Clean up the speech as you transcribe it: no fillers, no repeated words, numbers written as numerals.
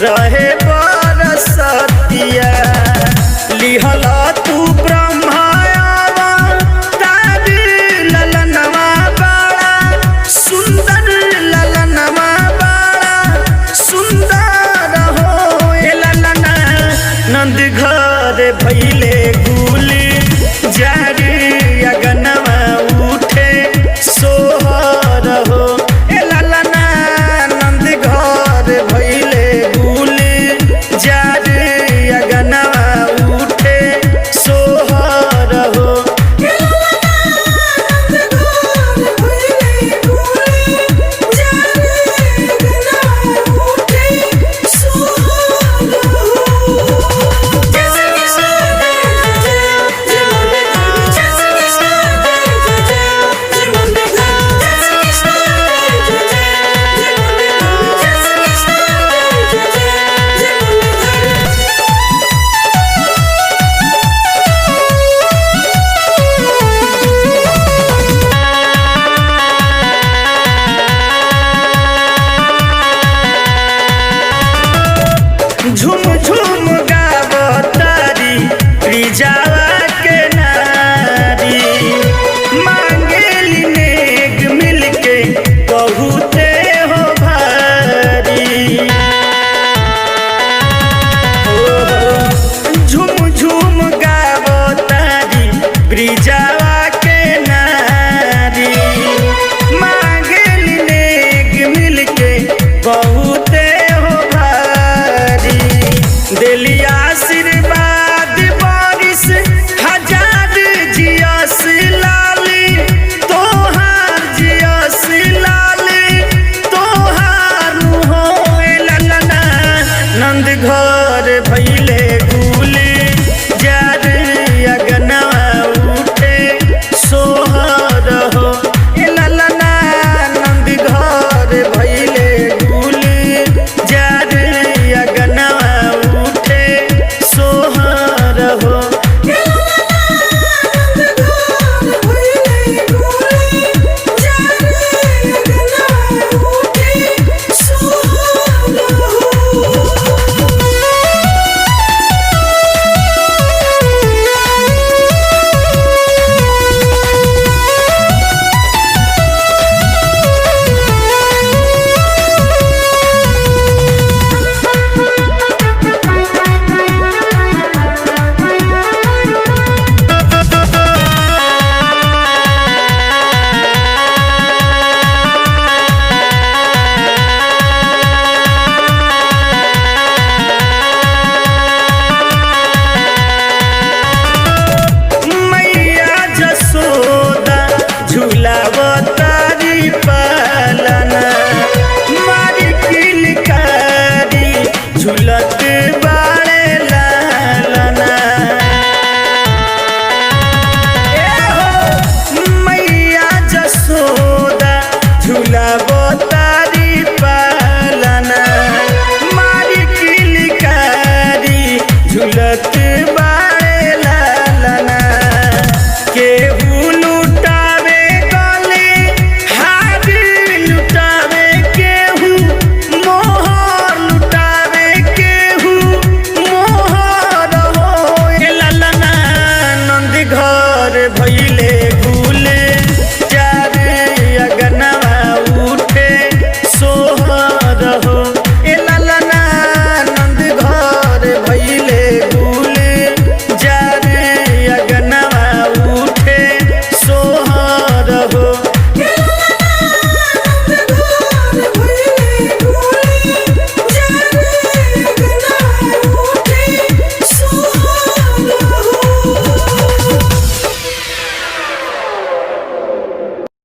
रहे बरसतिया लिहला तू ब्रह्मायावा तारी ललनवा बड़ा सुंदर ललनवा बड़ा सुंदर हो ललना नंद घर भैले गुली जारी अगनवा उठे सोहर हो ललना नंद घर भैले गुली जारी अगनवा उठे सोहर हो झुम झुम गावतारी रिजावा के नारी मांगेली नेग मिलके बहुते हो भारी झुम झुम गावतारी रिजावा के नारी मांगेली नेग मिलके बहुते दिली आशीर्वाद बारिश हजार जियस लाली तोहार जियस लाली तोहार हो ललना नंद घर